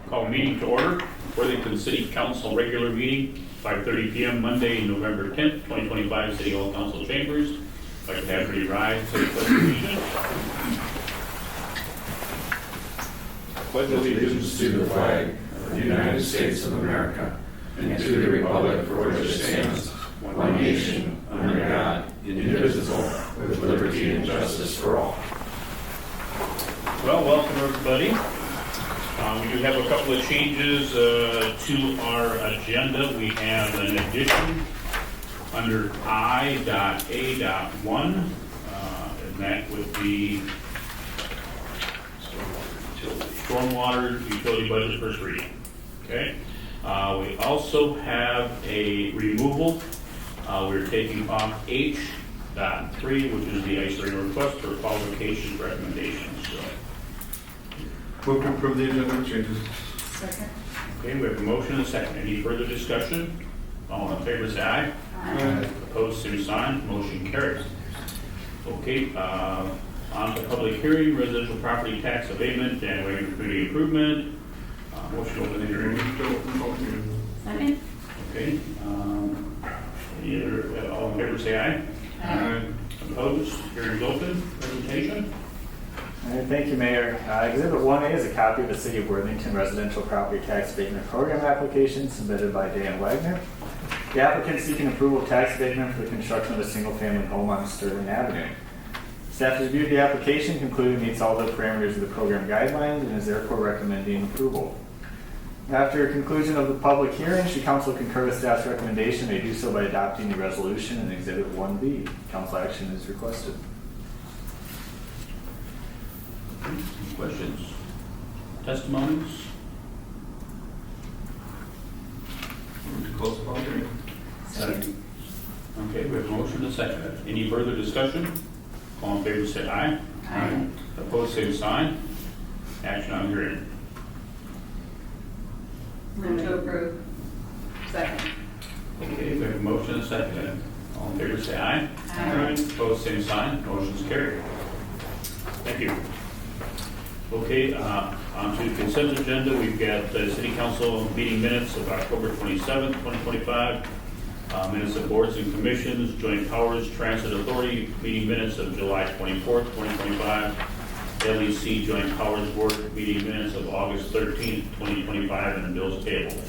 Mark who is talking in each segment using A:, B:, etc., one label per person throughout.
A: Call meeting to order. Worthington City Council regular meeting, 5:30 p.m. Monday, November 10th, 2025, City Hall Council Chambers. I'd like to have everybody rise to the pledge of allegiance.
B: Pledge allegiance to the flag of the United States of America and to the republic for which it stands, one nation, under God, indivisible, with liberty and justice for all.
A: Well, welcome everybody. We do have a couple of changes to our agenda. We have an addition under I.A.1, and that would be stormwater utility budget first reading. Okay. We also have a removal. We're taking off H.3, which is the isolated request for qualifications recommendations. So.
C: Move to approve the agenda with changes.
D: Second.
A: Okay, we have a motion and a second. Any further discussion? All in favor say aye.
D: Aye.
A: Opposed, same sign. Motion carries. Okay, on to public hearing, residential property tax abatement and waiving community improvement. Motion to open the hearing.
D: Second.
A: Okay, all in favor say aye.
D: Aye.
A: Opposed, hearing is open. Presentation.
E: All right, thank you, Mayor. Exhibit 1A is a copy of the City of Worthington Residential Property Tax Abatement Program application submitted by Dan Wagner. The applicant seeking approval of tax abatement for the construction of a single-family home on Sterling Avenue. Staff has reviewed the application, concluded it meets all the parameters of the program guidelines, and is therefore recommending approval. After conclusion of the public hearing, should Council concur with staff's recommendation, they do so by adopting the resolution in Exhibit 1B. Council action is requested.
A: Questions? Testimonies?
C: Move to close the public hearing.
D: Second.
A: Okay, we have a motion and a second. Any further discussion? All in favor say aye.
D: Aye.
A: Opposed, same sign. Action on hearing.
D: Move to approve. Second.
A: Okay, we have a motion and a second. All in favor say aye.
D: Aye.
A: Opposed, same sign. Motion's carried. Thank you. Okay, on to the consent agenda. We've got the City Council meeting minutes of October 27th, 2025. Minutes of boards and commissions, Joint Powers Transit Authority meeting minutes of July 24th, 2025. LEC Joint Powers Board meeting minutes of August 13th, 2025, and the bills payable.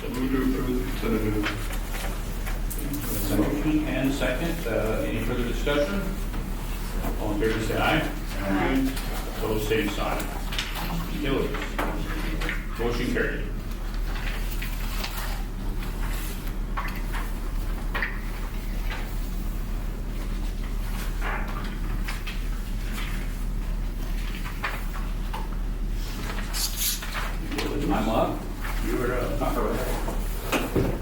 C: Move to approve the consent agenda.
A: Motion and second. Any further discussion? All in favor say aye.
D: Aye.
A: Opposed, same sign. Utilities. Motion carried.
F: I'm up.
A: You're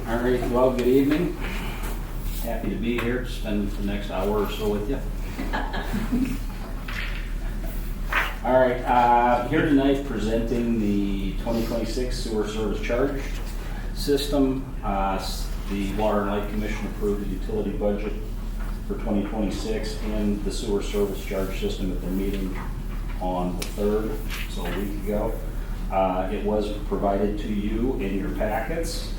F: All right, well, good evening. Happy to be here to spend the next hour or so with you. All right, here tonight presenting the 2026 sewer service charge system. The Water and Light Commission approved the utility budget for 2026 and the sewer service charge system at their meeting on the 3rd, so a week ago. It was provided to you in your packets.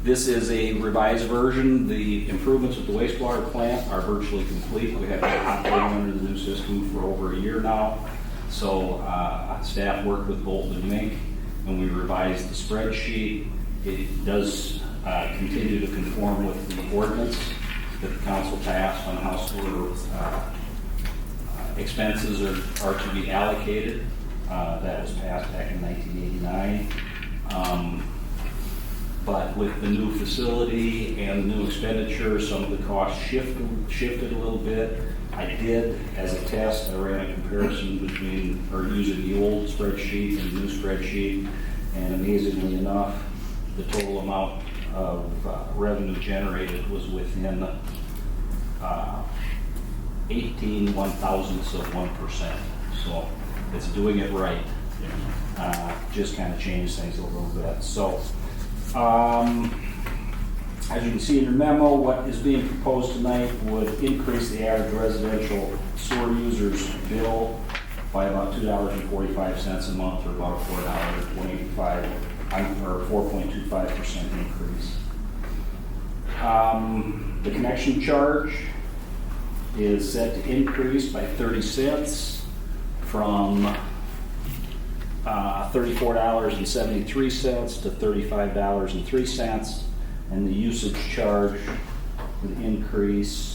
F: This is a revised version. The improvements at the wastewater plant are virtually complete. We have been operating under the new system for over a year now. So staff worked with Bolton and Mink and we revised the spreadsheet. It does continue to conform with the ordinance that the council passed on how sewer expenses are to be allocated. That was passed back in 1989. But with the new facility and the new expenditure, some of the costs shifted a little bit. I did, as a test, I ran a comparison between, or using the old spreadsheet and the new spreadsheet, and amazingly enough, the total amount of revenue generated was within 18 1/1000ths of 1%. So it's doing it right. Just kind of changed things a little bit. So, as you can see in your memo, what is being proposed tonight would increase the average residential sewer user's bill by about $2.45 a month, or about $4.25, or 4.25% increase. The connection charge is set to increase by 30 cents from $34.73 to $35.03, and the usage charge would increase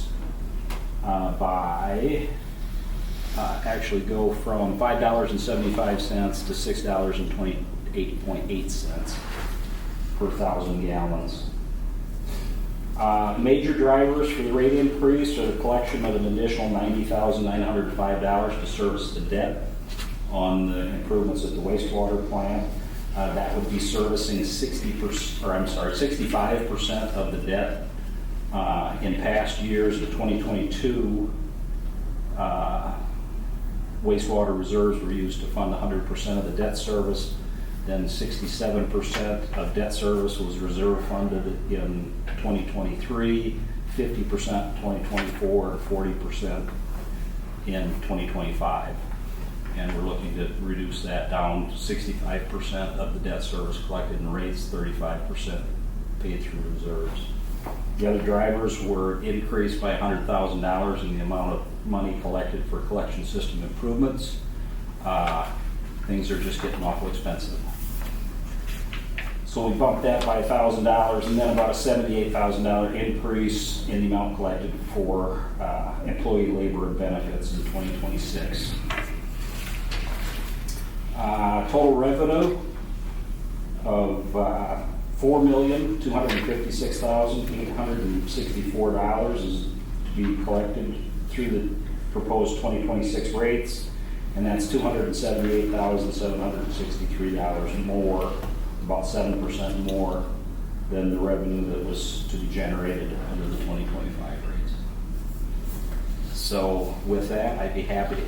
F: actually go from $5.75 to $6.28.8 per 1,000 gallons. Major drivers for the rate increase are the collection of an additional $90,905 to service the debt on the improvements at the wastewater plant. That would be servicing 65% of the debt. In past years, the 2022 wastewater reserves were used to fund 100% of the debt service. Then 67% of debt service was reserve funded in 2023, 50% in 2024, and 40% in 2025. And we're looking to reduce that down to 65% of the debt service collected in rates, 35% paid through reserves. The other drivers were increased by $100,000 in the amount of money collected for collection system improvements. Things are just getting awful expensive. So we bumped that by $1,000, and then about a $78,000 increase in the amount collected for employee labor and benefits in 2026. Total revenue of $4,256,864 is to be collected through the proposed 2026 rates, and that's $278,763 more, about 7% more than the revenue that was to be generated under the 2025 rates. So with that, I'd be happy to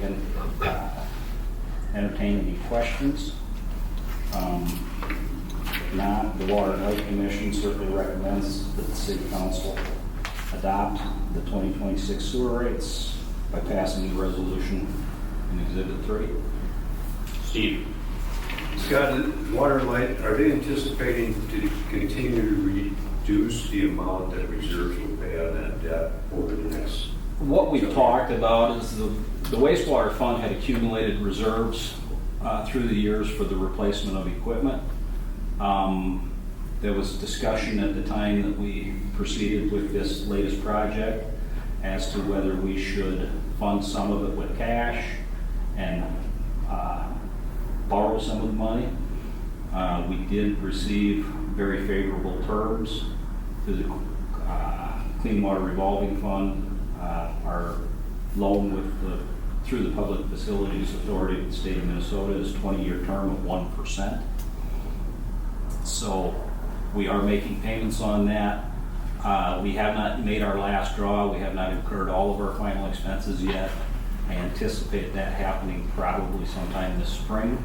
F: entertain any questions. If not, the Water and Light Commission certainly recommends that the City Council adopt the 2026 sewer rates by passing the resolution in Exhibit 3.
A: Steve?
B: Scott, Water and Light, are they anticipating to continue to reduce the amount that reserves will pay on that debt over the next?
F: What we've talked about is the wastewater fund had accumulated reserves through the years for the replacement of equipment. There was discussion at the time that we proceeded with this latest project as to whether we should fund some of it with cash and borrow some of the money. We did receive very favorable terms through the Clean Water Revolving Fund. Our loan through the Public Facilities Authority of the state of Minnesota is a 20-year term of 1%. So we are making payments on that. We have not made our last draw. We have not incurred all of our final expenses yet. I anticipate that happening probably sometime this spring.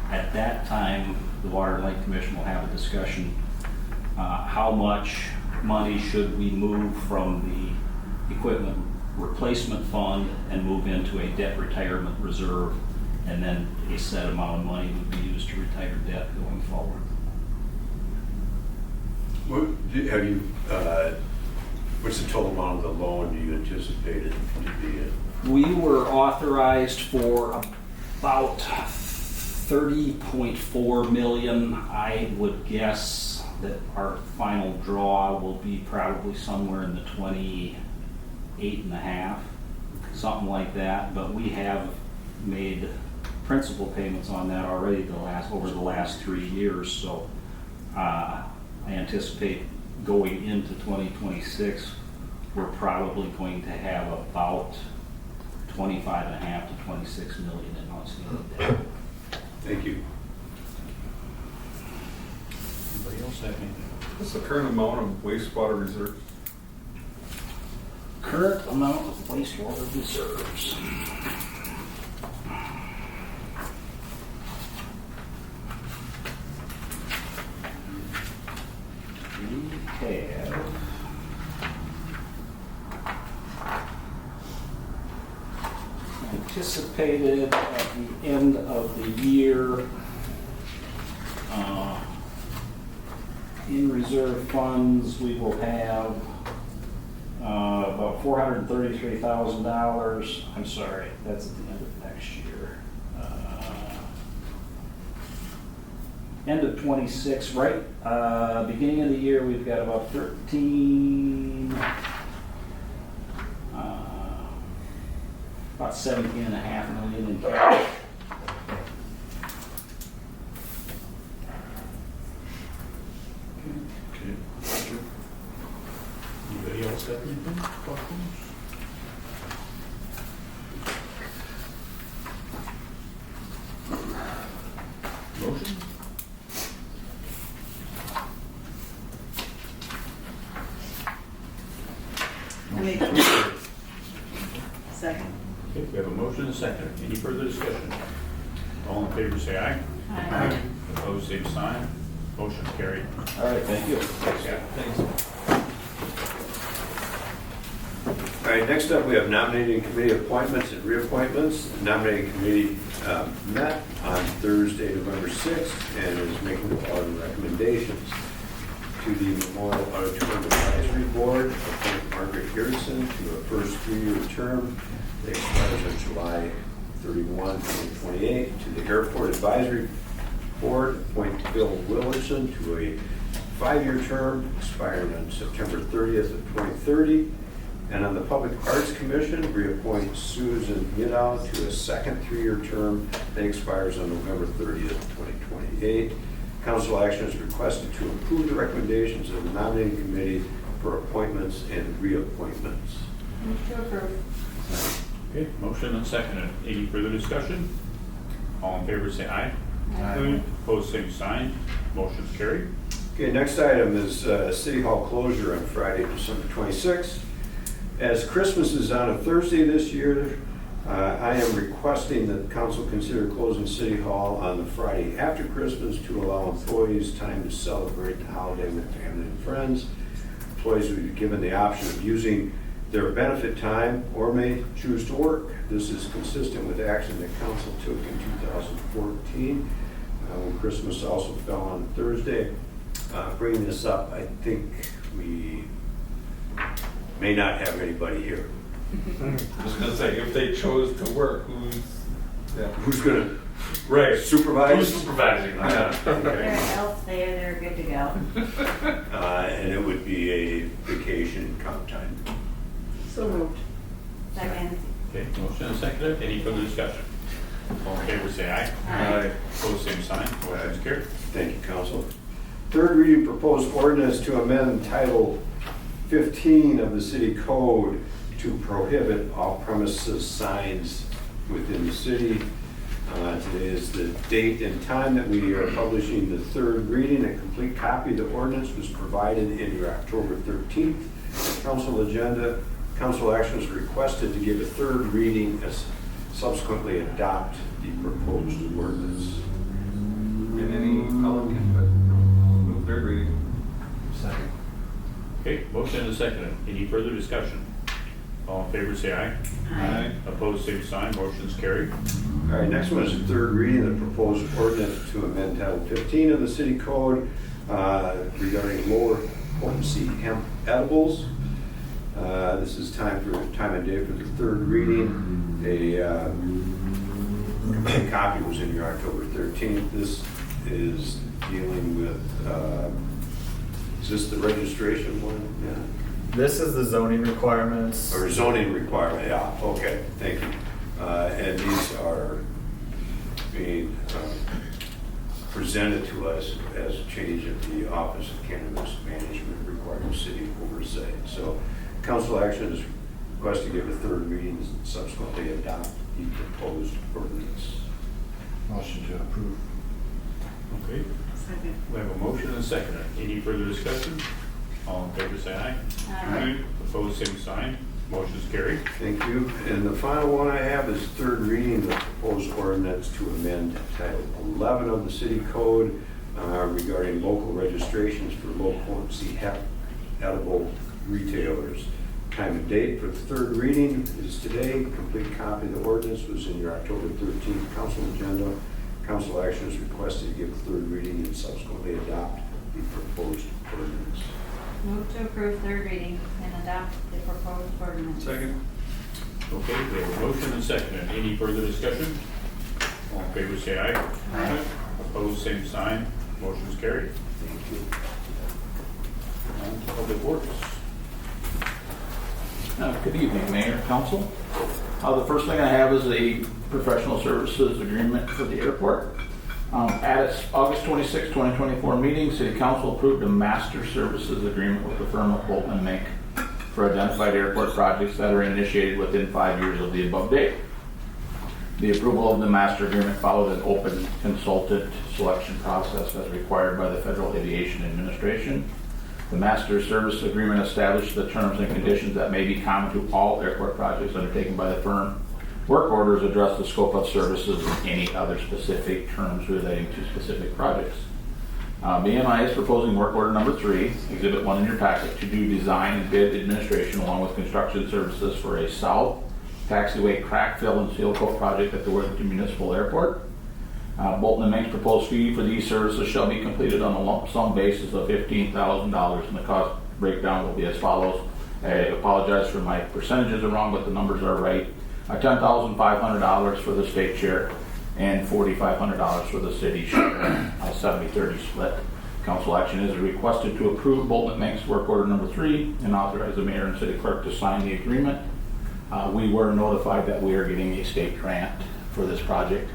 F: At that time, the Water and Light Commission will have a discussion. How much money should we move from the equipment replacement fund and move into a debt retirement reserve, and then a set amount of money would be used to retire debt going forward.
B: What's the total amount of the loan do you anticipate it to be?
F: We were authorized for about $30.4 million. I would guess that our final draw will be probably somewhere in the 28.5, something like that. But we have made principal payments on that already over the last 3 years. So I anticipate going into 2026, we're probably going to have about 25.5 to 26 million in outstanding debt.
B: Thank you.
A: Anybody else have anything?
C: What's the current amount of wastewater reserves?
F: Current amount of wastewater reserves. We have anticipated at the end of the year in reserve funds, we will have about $433,000. I'm sorry, that's at the end of next year. End of 26, right? Beginning of the year, we've got about about 17.5 million in cash.
A: Okay. Anybody else have anything? Questions? Motion?
D: I make second.
A: Okay, we have a motion and a second. Any further discussion? All in favor, say aye.
D: Aye.
A: Opposed, same sign. Motion carried.
F: All right, thank you.
A: Thanks, yeah. Thanks.
B: All right, next up, we have nominating committee appointments and reappointments. The nominating committee met on Thursday, November 6th, and is making the following recommendations. To the Memorial Auditorium Advisory Board, appoint Margaret Garrison to a first 3-year term that expires on July 31, 2028. To the Airport Advisory Board, appoint Bill Willerson to a 5-year term expiring on September 30th of 2030. And on the Public Arts Commission, reappoint Susan Yiddow to a second 3-year term that expires on November 30th, 2028. Council action is requested to approve the recommendations of the nominating committee for appointments and reappointments.
D: Move to approve.
A: Okay, motion and second. Any further discussion? All in favor, say aye.
D: Aye.
A: Opposed, same sign. Motion's carried.
B: Okay, next item is City Hall closure on Friday, December 26th. As Christmas is on a Thursday this year, I am requesting that council consider closing City Hall on the Friday after Christmas to allow employees time to celebrate the holiday with family and friends. Employees will be given the option of using their benefit time or may choose to work. This is consistent with action that council took in 2014 when Christmas also fell on Thursday. Bringing this up, I think we may not have anybody here.
C: I was gonna say, if they chose to work,
B: Who's gonna
C: right,
B: supervise?
C: who's supervising? Yeah.
D: They're
B: Okay.
D: else there, they're good to go.
B: And it would be a vacation comp time.
D: So moved. Second.
A: Okay, motion and second. Any further discussion? All in favor, say aye.
D: Aye.
A: Opposed, same sign. Motion's carried.
B: Thank you, council. Third reading proposed ordinance to amend Title 15 of the city code to prohibit off-premises signs within the city. Today is the date and time that we are publishing the third reading. A complete copy of the ordinance was provided in your October 13th council agenda. Council action is requested to give a third reading as subsequently adopt the proposed ordinance.
C: And any public input? Move third reading.
E: Second.
A: Okay, motion and second. Any further discussion? All in favor, say aye.
D: Aye.
A: Opposed, same sign. Motion's carried.
B: All right, next one is the third reading of the proposed ordinance to amend Title 15 of the city code regarding lower potency hemp edibles. This is time and day for the third reading. A copy was in your October 13th. This is dealing with, is this the registration one? Yeah.
E: This is the zoning requirements.
B: Or zoning requirement, yeah, okay, thank you. And these are being presented to us as a change of the Office of Cannabis Management requiring city oversight. So council action is requested to give a third reading and subsequently adopt the proposed ordinance.
E: Motion to approve.
A: Okay,
D: Second.
A: we have a motion and a second. Any further discussion? All in favor, say aye.
D: Aye.
A: Opposed, same sign. Motion's carried.
B: Thank you. And the final one I have is third reading of the proposed ordinance to amend Title 11 of the city code regarding local registrations for low potency hemp edible retailers. Time and date for the third reading is today. Complete copy of the ordinance was in your October 13th council agenda. Council action is requested to give third reading and subsequently adopt the proposed ordinance.
D: Move to approve third reading and adopt the proposed ordinance.
C: Second.
A: Okay, we have a motion and second. Any further discussion? All in favor, say aye.
D: Aye.
A: Opposed, same sign. Motion is carried.
B: Thank you.
A: On to Public Works.
F: Good evening, Mayor, Council. The first thing I have is a professional services agreement for the airport. At its August 26, 2024 meeting, City Council approved a master services agreement with the firm of Bolton and Mink for identified airport projects that are initiated within 5 years of the above date. The approval of the master agreement followed an open consultant selection process as required by the Federal Aviation Administration. The master service agreement established the terms and conditions that may be common to all airport projects undertaken by the firm. Work orders address the scope of services and any other specific terms relating to specific projects. BMI is proposing work order number 3, Exhibit 1 in your packet, to do design and bid administration along with construction services for a south taxiway crack fill and seal coat project at the Worthington Municipal Airport. Bolton and Mink's proposed fee for these services shall be completed on a lump sum basis of $15,000, and the cost breakdown will be as follows. I apologize for my percentages are wrong, but the numbers are right. $10,500 for the state share and $4,500 for the city share, a 70-30 split. Council action is requested to approve Bolton and Mink's work order number 3 and authorize the mayor and city clerk to sign the agreement. We were notified that we are getting a state grant for this project.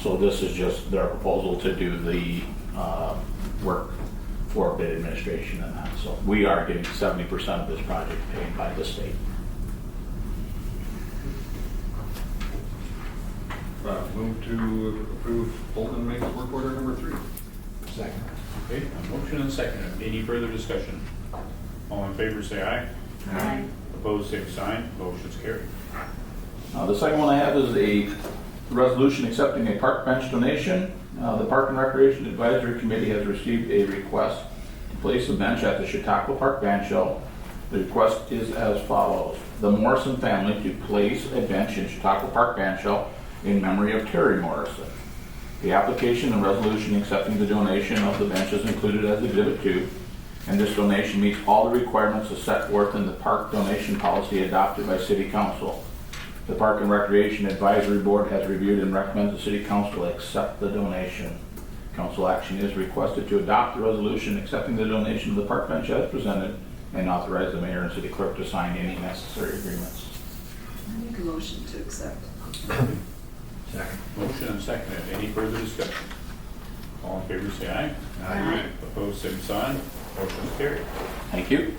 F: So this is just their proposal to do the work for bid administration and that. So we are getting 70% of this project paid by the state.
C: Move to approve Bolton and Mink's work order number 3.
F: Second.
A: Okay, a motion and second. Any further discussion? All in favor, say aye.
D: Aye.
A: Opposed, same sign. Motion is carried.
F: The second one I have is a resolution accepting a park bench donation. The Park and Recreation Advisory Committee has received a request to place a bench at the Chautauqua Park Bandshell. The request is as follows. The Morrison family to place a bench in Chautauqua Park Bandshell in memory of Terry Morrison. The application and resolution accepting the donation of the bench is included as Exhibit 2, and this donation meets all the requirements as set forth in the park donation policy adopted by City Council. The Park and Recreation Advisory Board has reviewed and recommends the City Council accept the donation. Council action is requested to adopt the resolution accepting the donation of the park bench as presented and authorize the mayor and city clerk to sign any necessary agreements.
G: I make a motion to accept.
A: Second. Motion and second. Any further discussion? All in favor, say aye.
D: Aye.
A: Opposed, same sign. Motion is carried.
F: Thank you.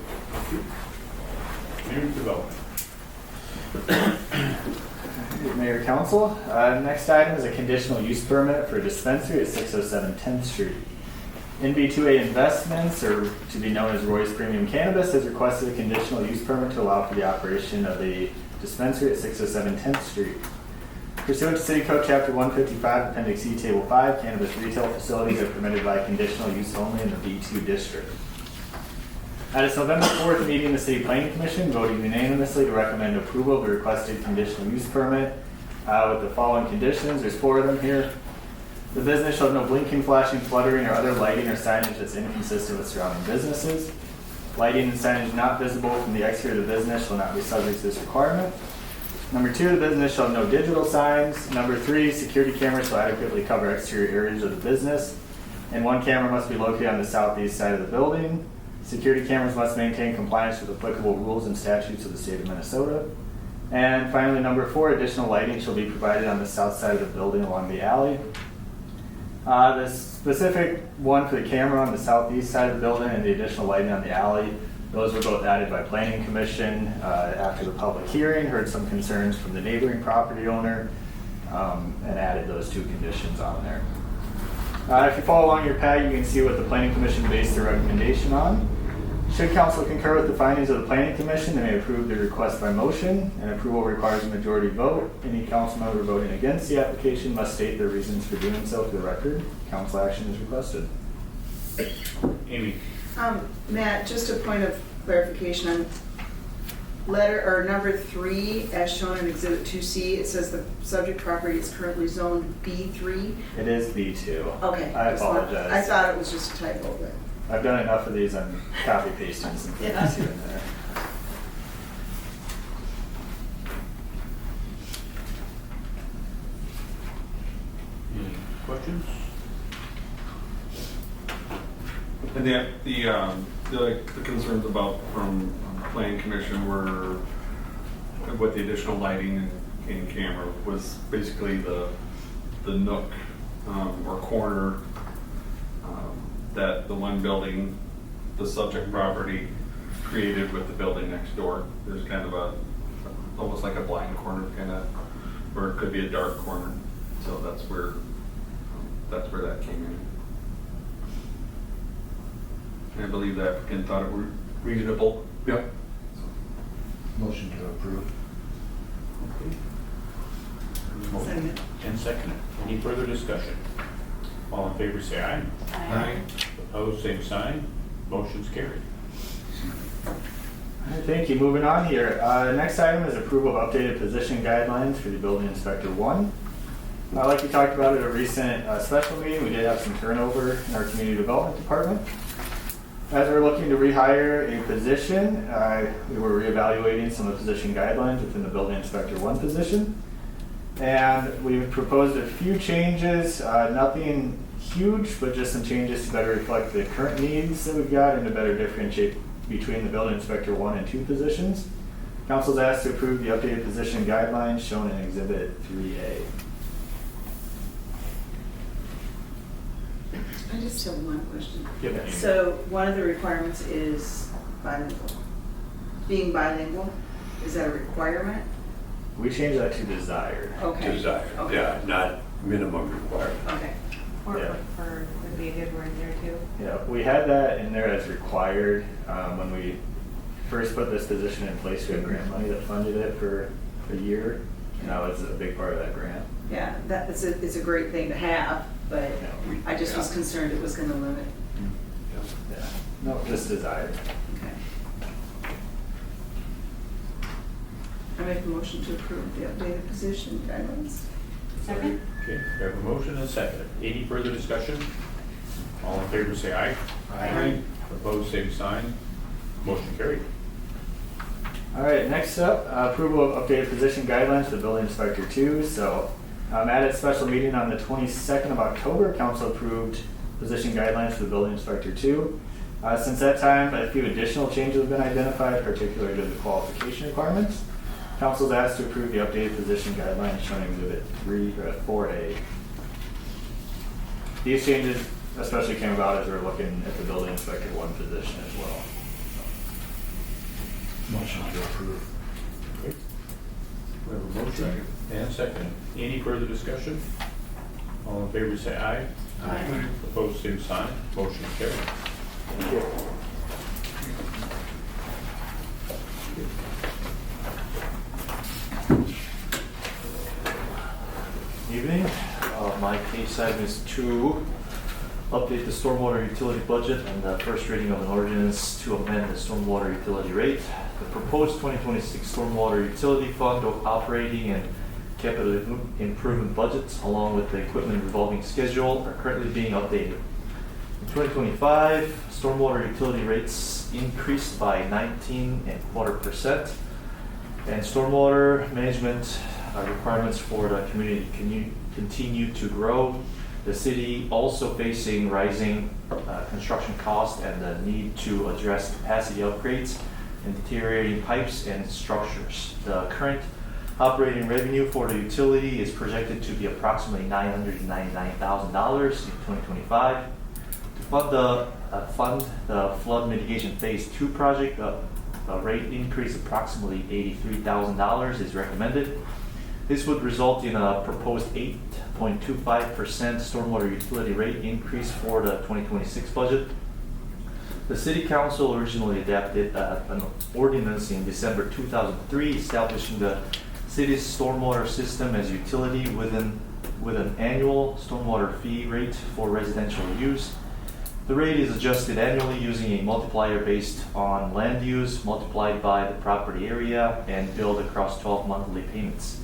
A: Community development.
E: Mayor, Council. Next item is a conditional use permit for a dispensary at 607 10th Street. NB2A Investments, or to be known as Roy's Premium Cannabis, has requested a conditional use permit to allow for the operation of a dispensary at 607 10th Street. Pursuant to City Code Chapter 155, Appendix E, Table 5, cannabis retail facilities are permitted by conditional use only in the B2 district. At its November 4th meeting, the City Planning Commission voted unanimously to recommend approval of the requested conditional use permit with the following conditions. There's 4 of them here. The business shall have no blinking, flashing, fluttering, or other lighting or signage that's inconsistent with surrounding businesses. Lighting and signage not visible from the exterior of the business shall not be subject to this requirement. Number 2, the business shall have no digital signs. Number 3, security cameras shall adequately cover exterior areas of the business. And 1 camera must be located on the southeast side of the building. Security cameras must maintain compliance with applicable rules and statutes of the state of Minnesota. And finally, number 4, additional lighting shall be provided on the south side of the building along the alley. The specific one for the camera on the southeast side of the building and the additional lighting on the alley, those were both added by Planning Commission after the public hearing, heard some concerns from the neighboring property owner, and added those 2 conditions on there. If you follow along your pad, you can see what the Planning Commission based their recommendation on. Should council concur with the findings of the Planning Commission, they may approve the request by motion, and approval requires a majority vote. Any council member voting against the application must state their reasons for doing so for the record. Council action is requested.
A: Amy.
G: Matt, just a point of clarification. letter, or number 3, as shown in Exhibit 2C, it says the subject property is currently zoned B3.
E: It is B2.
G: Okay.
E: I
G: just want-
E: apologize.
G: I thought it was just a typo, but.
E: I've done enough of these on copy pasting some
G: Yeah.
E: things here and there.
A: Any questions?
C: And the concerns about from Planning Commission were with the additional lighting and camera was basically the nook or corner that the one building, the subject property created with the building next door. There's kind of almost like a blind corner kind of, or it could be a dark corner. So that's where that came in. And I believe the applicant thought it were reasonable. Yep.
B: Motion to approve.
A: Okay.
G: Second.
A: And second. Any further discussion? All in favor say aye. Opposed, same sign. Motion's carried.
E: All right, thank you. Moving on here. Next item is approval of updated position guidelines for the building inspector 1. Like we talked about at a recent special meeting, we did have some turnover in our community development department. As we're looking to rehire a position, we were reevaluating some of the position guidelines within the building inspector 1 position. And we've proposed a few changes, nothing huge, but just some changes to better reflect the current needs that we've got and to better differentiate between the building inspector 1 and 2 positions. Council's asked to approve the updated position guidelines shown in Exhibit 3A.
G: I just have one question.
A: Give it.
G: So one of the requirements is bilingual. Being bilingual, is that a requirement?
E: We changed that to desired.
G: Okay.
B: Desire,
G: Okay.
B: yeah, not minimum requirement.
G: Okay.
D: Or
E: Yeah.
D: preferred would be a good word there too.
E: Yeah, we had that in there as required when we first put this position in place. We had grant money that funded it for a year. Now it's a big part of that grant.
G: Yeah, it's a great thing to have, but
E: Yeah.
G: I just was concerned it was gonna limit.
E: Yeah, no, just desired.
G: Okay. I make a motion to approve the updated position guidelines.
D: Second?
A: Okay, we have a motion and a second. Any further discussion? All in favor say aye.
G: Aye.
A: Opposed, same sign. Motion carried.
E: All right, next up, approval of updated position guidelines for the building inspector 2. So at its special meeting on the 22nd of October, council approved position guidelines for the building inspector 2. Since that time, a few additional changes have been identified, particularly to the qualification requirements. Council's asked to approve the updated position guidelines shown in Exhibit 4A. These changes especially came about as we were looking at the building inspector 1 position as well.
B: Motion to approve.
A: Okay. We have a motion and a second. Any further discussion? All in favor say aye.
G: Aye.
A: Opposed, same sign. Motion carried.
E: Thank you.
H: Evening. My case item is to update the stormwater utility budget and the first reading of an ordinance to amend the stormwater utility rate. The proposed 2026 stormwater utility fund operating and capital improvement budgets, along with the equipment revolving schedule, are currently being updated. In 2025, stormwater utility rates increased by 19.25%, and stormwater management requirements for the community continue to grow. The city also facing rising construction costs and the need to address capacity upgrades and deteriorating pipes and structures. The current operating revenue for the utility is projected to be approximately $999,000 in 2025. To fund the flood mitigation phase 2 project, a rate increase approximately $83,000 is recommended. This would result in a proposed 8.25% stormwater utility rate increase for the 2026 budget. The City Council originally adopted an ordinance in December 2003 establishing the city's stormwater system as utility with an annual stormwater fee rate for residential use. The rate is adjusted annually using a multiplier based on land use multiplied by the property area and billed across 12 monthly payments.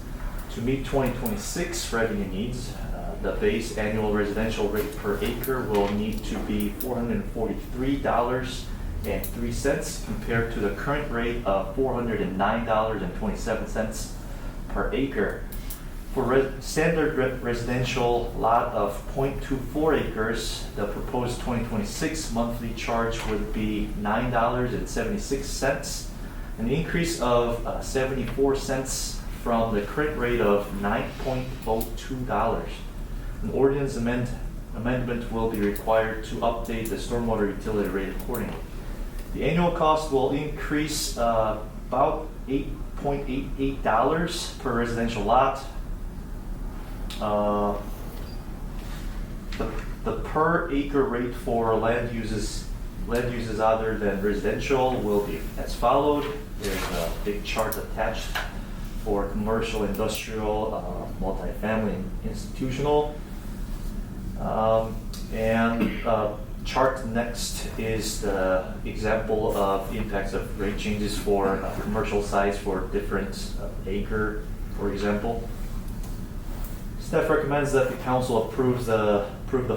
H: To meet 2026 revenue needs, the base annual residential rate per acre will need to be $443.03 compared to the current rate of $409.27 per acre. For standard residential lot of 0.24 acres, the proposed 2026 monthly charge would be $9.76, an increase of 74 cents from the current rate of $9.02. An ordinance amendment will be required to update the stormwater utility rate accordingly. The annual cost will increase about $8.88 per residential lot. The per acre rate for land uses other than residential will be as followed. There's a big chart attached for commercial, industrial, multifamily, and institutional. Chart next is the example of impacts of rate changes for commercial sites for different acre, for example. Staff recommends that the council approve the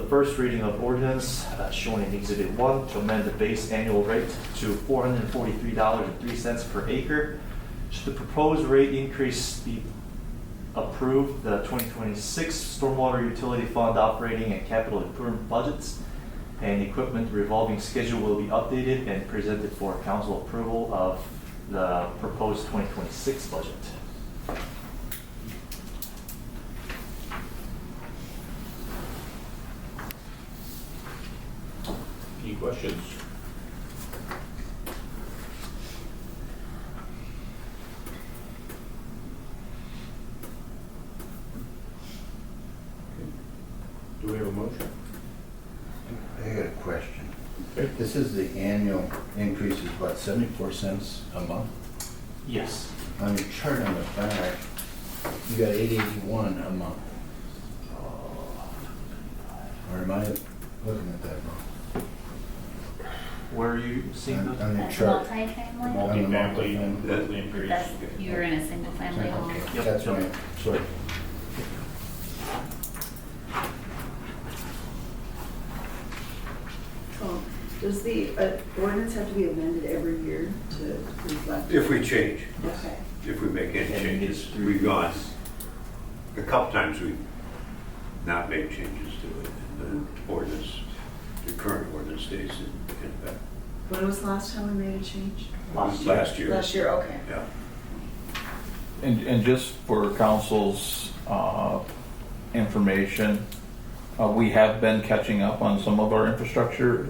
H: first reading of ordinance shown in Exhibit 1 to amend the base annual rate to $443.03 per acre. Should the proposed rate increase be approved, the 2026 Stormwater Utility Fund operating and capital improvement budgets and equipment revolving schedule will be updated and presented for council approval of the proposed 2026 budget.
A: Any questions? Do we have a motion?
I: I got a question.
A: Okay.
I: This is the annual increase is what, 74 cents a month?
H: Yes.
I: On your chart on the back, you got 881 a month. Or am I looking at that wrong?
H: Where are you seeing
I: On
H: the?
I: your
D: That's
I: chart.
D: multifamily?
I: On the
A: Multi-family,
I: multifamily.
A: monthly increase.
D: That's, you're in a single family home.
I: Okay,
H: Yep.
I: that's right. Sorry.
G: Oh, does the ordinance have to be amended every year to reflect?
B: If we change,
G: Okay.
B: if we make any
H: And
B: changes,
H: it's
B: we've gone, a couple times we've not made changes to it. The ordinance, the current ordinance stays in effect.
G: When was the last time we made a change?
B: Last year.
G: Last year, okay.
B: Yeah.
J: And just for council's information, we have been catching up on some of our infrastructure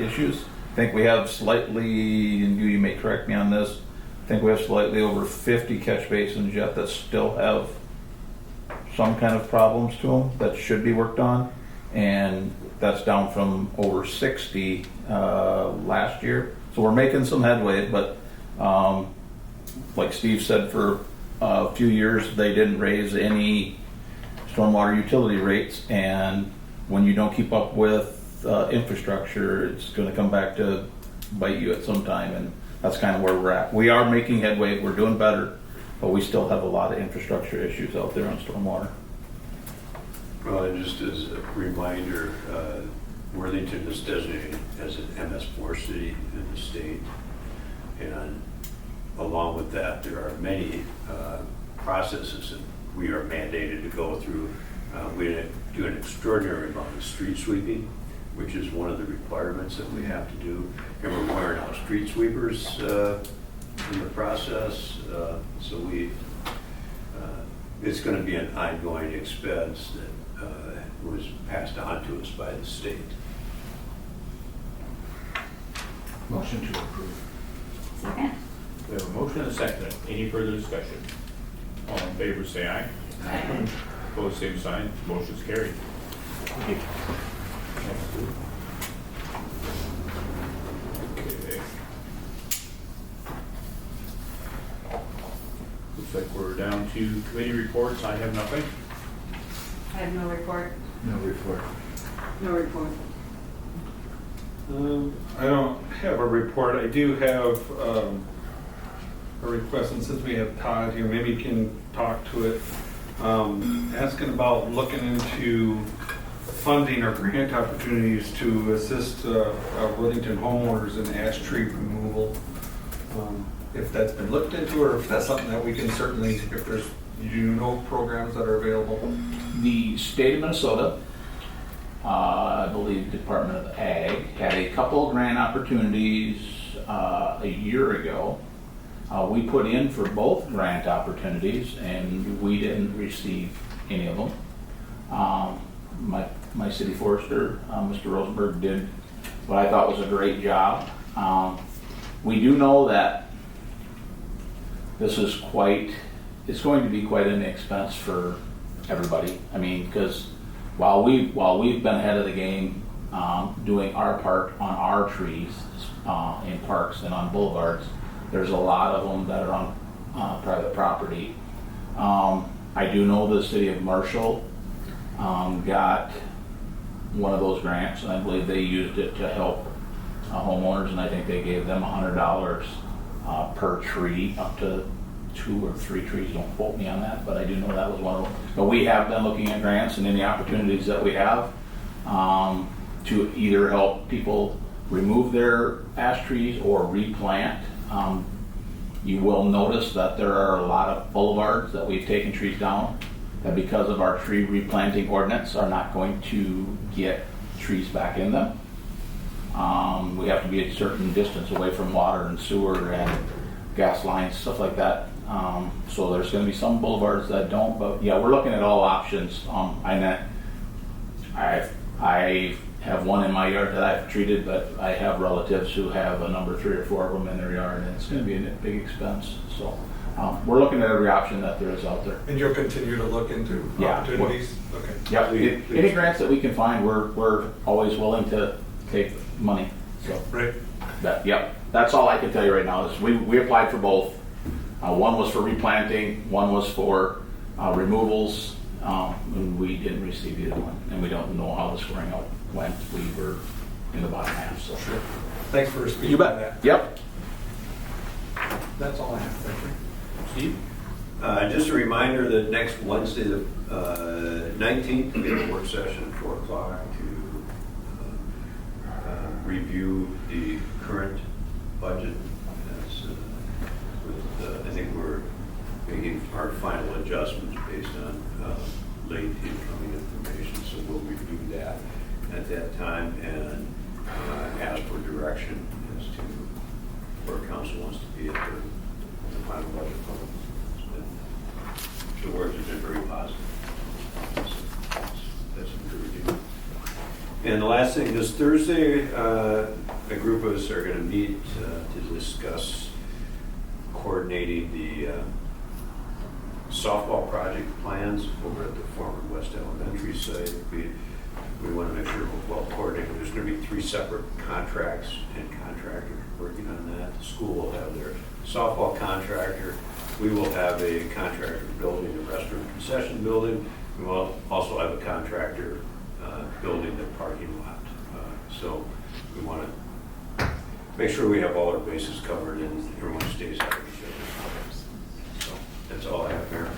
J: issues. I think we have slightly, and you may correct me on this, I think we have slightly over 50 catch basins yet that still have some kind of problems to them that should be worked on. And that's down from over 60 last year. So we're making some headway, but like Steve said, for a few years they didn't raise any stormwater utility rates, and when you don't keep up with infrastructure, it's going to come back to bite you at some time, and that's kind of where we're at. We are making headway, we're doing better, but we still have a lot of infrastructure issues out there on stormwater.
B: Well, and just as a reminder, Worthington is designated as an MS4 city in the state. And along with that, there are many processes that we are mandated to go through. We do an extraordinary amount of street sweeping, which is one of the requirements that we have to do. And we're wearing out street sweepers in the process. So it's going to be an ongoing expense that was passed on to us by the state.
I: Motion to approve.
D: Second?
A: We have a motion and a second. Any further discussion? All in favor, say aye.
D: Aye.
A: Opposed, same sign. Motion's carried.
H: Thank you.
A: Okay. Looks like we're down to committee reports. I have nothing.
D: I have no report.
I: No report.
G: No report.
C: I don't have a report. I do have a request, and since we have Todd here, maybe he can talk to it. Asking about looking into funding or grant opportunities to assist Worthington homeowners in ash tree removal. If that's been looked into, or if that's something that we can certainly, if there's, programs that are available.
F: The state of Minnesota, I believe Department of Ag, had a couple of grant opportunities a year ago. We put in for both grant opportunities and we didn't receive any of them. My city forester, Mr. Rosenberg, did what I thought was a great job. We do know that this is it's going to be quite an expense for everybody. I mean, because while we've been ahead of the game doing our part on our trees in parks and on boulevards, there's a lot of them that are on private property. I do know the city of Marshall got one of those grants, and I believe they used it to help homeowners, and I think they gave them $100 per tree, up to 2 or 3 trees. Don't quote me on that, but I do know that was one of them. But we have been looking at grants and any opportunities that we have to either help people remove their ash trees or replant. You will notice that there are a lot of boulevards that we've taken trees down that, because of our tree replanting ordinance, are not going to get trees back in them. We have to be a certain distance away from water and sewer and gas lines, stuff like that. So there's going to be some boulevards that don't, but yeah, we're looking at all options. I have one in my yard that I've treated, but I have relatives who have a number 3 or 4 of them in their yard, and it's going to be a big expense. So we're looking at every option that there is out there.
C: And you'll continue to look into opportunities? Okay.
F: Yeah, any grants that we can find, we're always willing to take money. So
C: Right.
F: That's all I can tell you right now. Is we applied for both. One was for replanting, one was for removals, and we didn't receive either one, and we don't know how the scoring out went. We were in the bottom half. So
C: Sure. Thanks for speaking
F: you bet.
C: on that.
F: Yep.
C: That's all I have. Thank you.
A: Steve?
B: Just a reminder that next Wednesday, the 19th, we have a work session at 4 o'clock to review the current budget. I think we're making our final adjustments based on late incoming information, so we'll review that at that time and ask for direction as to where council wants to be at the final budget vote. The words have been very positive. That's encouraging. And the last thing, this Thursday, a group of us are going to meet to discuss coordinating the softball project plans over at the former West Elementary site. We want to make sure we're well coordinated. There's going to be 3 separate contracts and contractors working on that. The school will have their softball contractor. We will have a contractor building the restaurant concession building. We will also have a contractor building the parking lot. So we want to make sure we have all our bases covered and everyone stays out of each other. So that's all I have, Mayor.